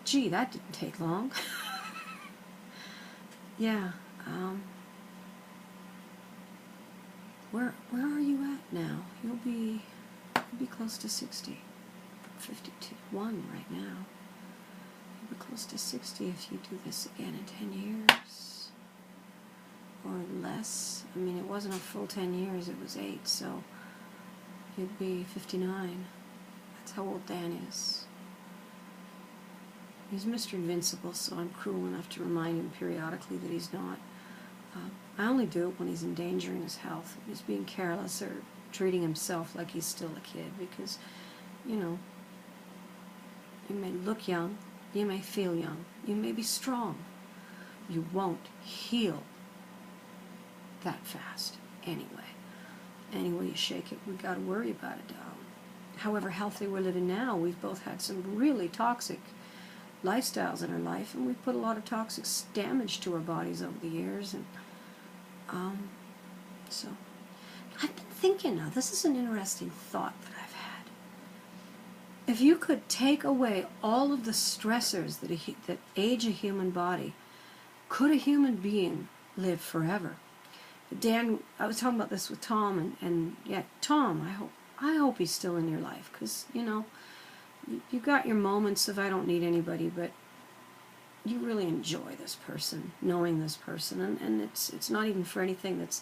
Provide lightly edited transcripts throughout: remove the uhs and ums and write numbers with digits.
Gee, that didn't take long. Yeah. Where are you at now? You'll be close to 60. 51 right now. You'll be close to 60 if you do this again in 10 years. Or less. I mean, it wasn't a full 10 years, it was 8, so you'd be 59. That's how old Dan is. He's Mr. Invincible, so I'm cruel enough to remind him periodically that he's not. I only do it when he's endangering his health, when he's being careless or treating himself like he's still a kid, because, you know, you may look young, you may feel young, you may be strong. You won't heal that fast anyway. Any way you shake it, we've got to worry about it. However healthy we're living now, we've both had some really toxic lifestyles in our life, and we've put a lot of toxic damage to our bodies over the years, and so I've been thinking now, this is an interesting thought that I've had. If you could take away all of the stressors that age a human body, could a human being live forever? Dan, I was talking about this with Tom, and yeah, Tom, I hope he's still in your life, because, you know, you got your moments of I don't need anybody, but you really enjoy this person, knowing this person, and it's not even for anything that's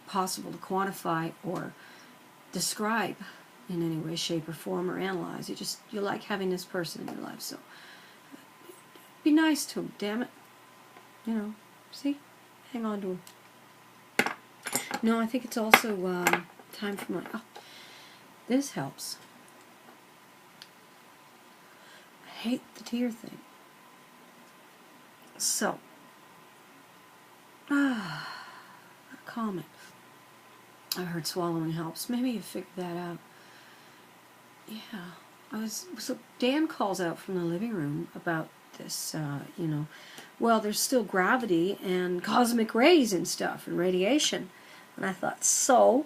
possible to quantify or describe in any way, shape, or form, or analyze. You like having this person in your life, so be nice to him, damn it. You know, see? Hang on to him. No, I think it's also time for my... Oh, this helps. I hate the tear thing. So, a comment. I heard swallowing helps. Maybe you figured that out. Yeah, so Dan calls out from the living room about this, you know, well, there's still gravity and cosmic rays and stuff and radiation. And I thought, so,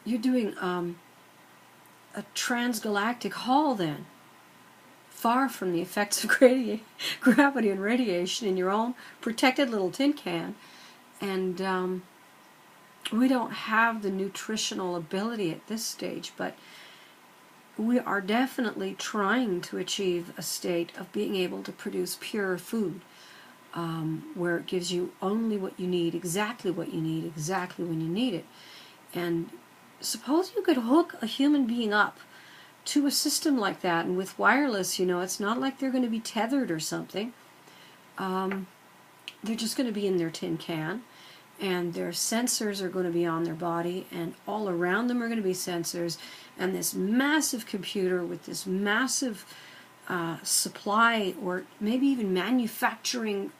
you're doing a transgalactic haul then, far from the effects of gravity and radiation in your own protected little tin can. And we don't have the nutritional ability at this stage, but we are definitely trying to achieve a state of being able to produce pure food, where it gives you only what you need, exactly what you need, exactly when you need it. And suppose you could hook a human being up to a system like that, and with wireless, you know, it's not like they're going to be tethered or something. They're just going to be in their tin can, and their sensors are going to be on their body, and all around them are going to be sensors, and this massive computer with this massive supply, or maybe even manufacturing.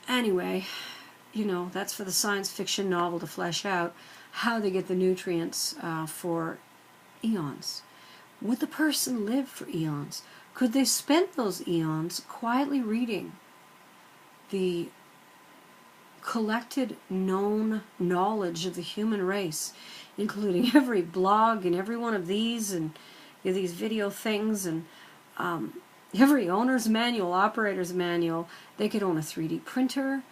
Anyway, you know, that's for the science fiction novel to flesh out how they get the nutrients for eons. Would the person live for eons? Could they spend those eons quietly reading the collected known knowledge of the human race, including every blog and every one of these, and you know, these video things, and every owner's manual, operator's manual? They could own a 3D printer.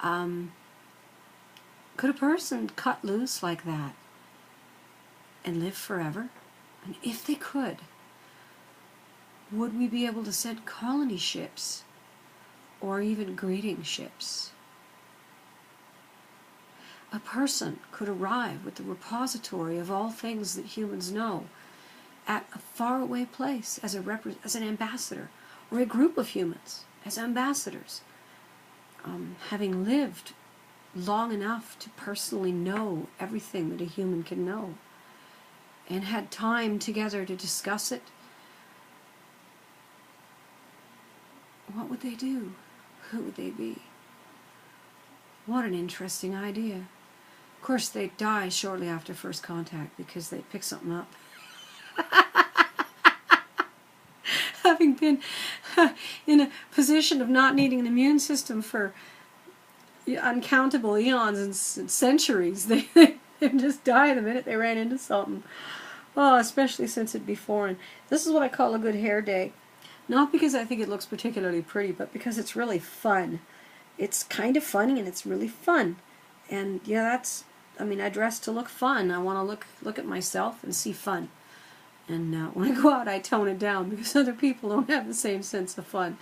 Could a person cut loose like that and live forever? And if they could, would we be able to send colony ships or even greeting ships? A person could arrive with the repository of all things that humans know at a faraway place as an ambassador, or a group of humans as ambassadors, having lived long enough to personally know everything that a human can know, and had time together to discuss it. What would they do? Who would they be? What an interesting idea. Of course, they'd die shortly after first contact because they'd pick something up. Having been in a position of not needing an immune system for uncountable eons and centuries, they just die the minute they ran into something. Oh, especially since it'd be foreign. This is what I call a good hair day. Not because I think it looks particularly pretty, but because it's really fun. It's kind of funny and it's really fun. And yeah, that's, I mean, I dress to look fun. I want to look at myself and see fun. And when I go out, I tone it down because other people don't have the same sense of fun.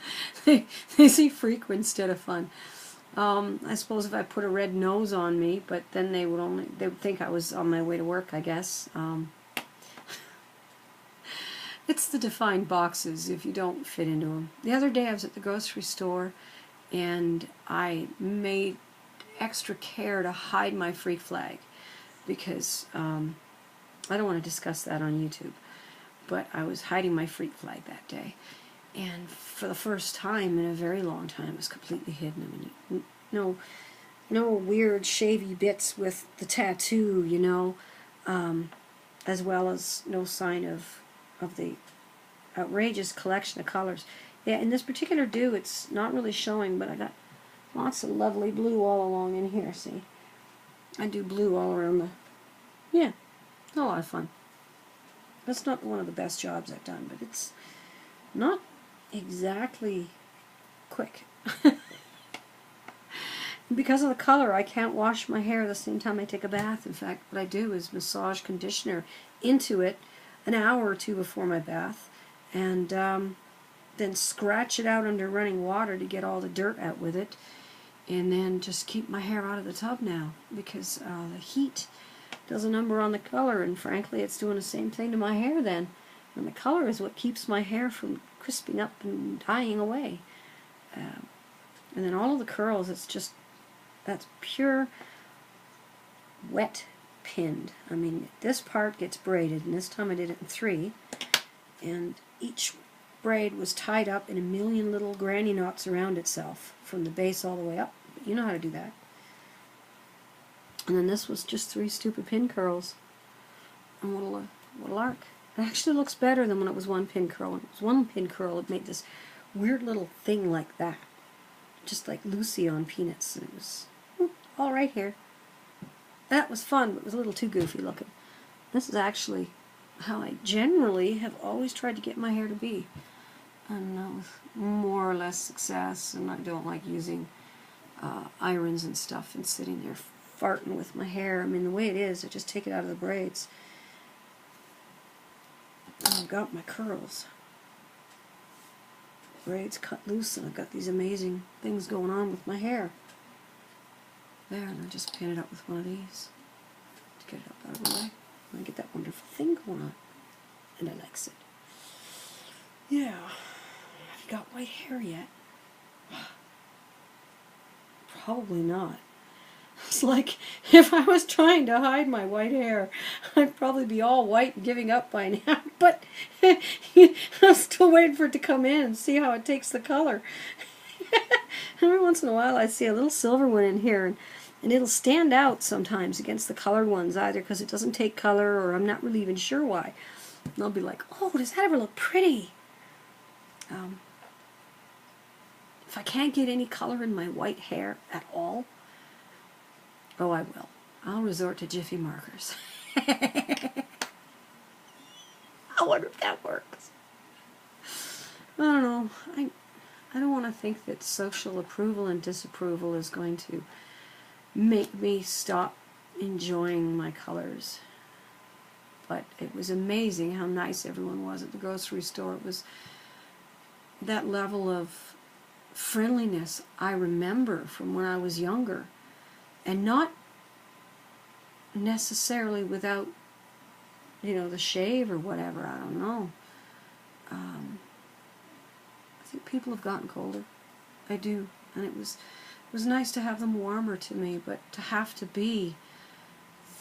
They see freak instead of fun. I suppose if I put a red nose on me, but then they would think I was on my way to work, I guess. It's the defined boxes if you don't fit into them. The other day I was at the grocery store and I made extra care to hide my freak flag because I don't want to discuss that on YouTube, but I was hiding my freak flag that day, and for the first time in a very long time it was completely hidden. I mean, no weird shavy bits with the tattoo, you know, as well as no sign of the outrageous collection of colors. Yeah, in this particular do, it's not really showing, but I got lots of lovely blue all along in here, see? I do blue all around the... Yeah, a lot of fun. That's not one of the best jobs I've done, but it's not exactly quick. Because of the color, I can't wash my hair the same time I take a bath. In fact, what I do is massage conditioner into it an hour or two before my bath, and then scratch it out under running water to get all the dirt out with it, and then just keep my hair out of the tub now, because the heat does a number on the color, and frankly it's doing the same thing to my hair then. And the color is what keeps my hair from crisping up and dying away. And then all of the curls, it's just, that's pure wet pinned. I mean, this part gets braided, and this time I did it in 3, and each braid was tied up in a million little granny knots around itself from the base all the way up. You know how to do that. And then this was just 3 stupid pin curls. And what a lark. It actually looks better than when it was 1 pin curl. When it was 1 pin curl, it made this weird little thing like that. Just like Lucy on Peanuts. And it was all right here. That was fun, but it was a little too goofy looking. This is actually how I generally have always tried to get my hair to be. And with more or less success, and I don't like using irons and stuff and sitting there farting with my hair. I mean, the way it is, I just take it out of the braids. And I've got my curls. Braids cut loose, and I've got these amazing things going on with my hair. There, and I just pin it up with one of these to get it up out of the way. And I get that wonderful thing going on. And I likes it. Yeah. Have you got white hair yet? Probably not. It's like if I was trying to hide my white hair, I'd probably be all white and giving up by now. But I'm still waiting for it to come in and see how it takes the color. Every once in a while I see a little silver one in here, and it'll stand out sometimes against the colored ones, either because it doesn't take color or I'm not really even sure why. And I'll be like, oh, does that ever look pretty? If I can't get any color in my white hair at all, oh, I will. I'll resort to Jiffy markers. I wonder if that works. I don't know. I don't want to think that social approval and disapproval is going to make me stop enjoying my colors. But it was amazing how nice everyone was at the grocery store. It was that level of friendliness I remember from when I was younger. And not necessarily without, you know, the shave or whatever, I don't know. I think people have gotten colder. I do. And it was nice to have them warmer to me, but to have to be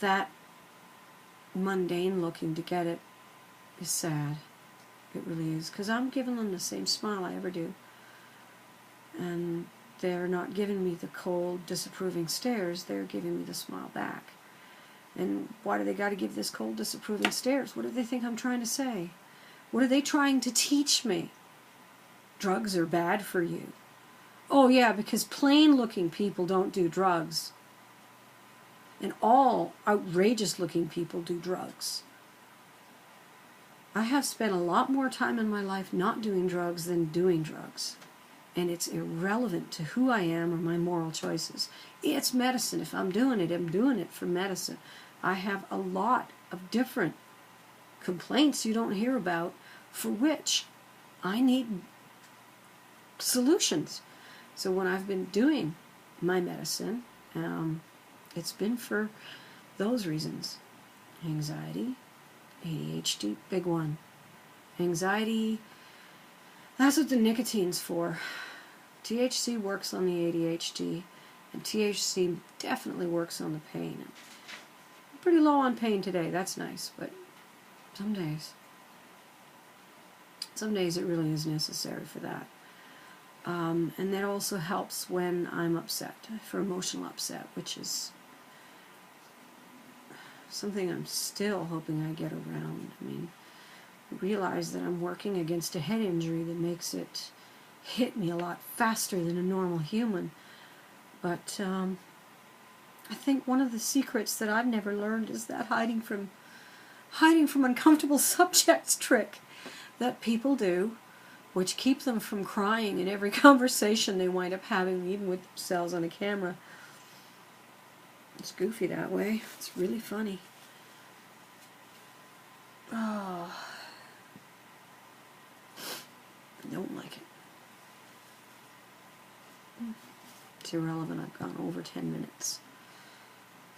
that mundane looking to get it is sad. It really is. Because I'm giving them the same smile I ever do. And they're not giving me the cold, disapproving stares. They're giving me the smile back. And why do they got to give this cold, disapproving stares? What do they think I'm trying to say? What are they trying to teach me? Drugs are bad for you. Oh yeah, because plain-looking people don't do drugs. And all outrageous-looking people do drugs. I have spent a lot more time in my life not doing drugs than doing drugs. And it's irrelevant to who I am or my moral choices. It's medicine. If I'm doing it for medicine. I have a lot of different complaints you don't hear about for which I need solutions. So when I've been doing my medicine, it's been for those reasons. Anxiety, ADHD, big one. Anxiety, that's what the nicotine's for. THC works on the ADHD, and THC definitely works on the pain. I'm pretty low on pain today, that's nice, but some days it really is necessary for that. And that also helps when I'm upset, for emotional upset, which is something I'm still hoping I get around. I mean, I realize that I'm working against a head injury that makes it hit me a lot faster than a normal human. But I think one of the secrets that I've never learned is that hiding from uncomfortable subjects trick that people do, which keep them from crying in every conversation they wind up having, even with themselves on a camera. It's goofy that way. It's really funny. Oh, I don't like it. It's irrelevant. I've gone over 10 minutes.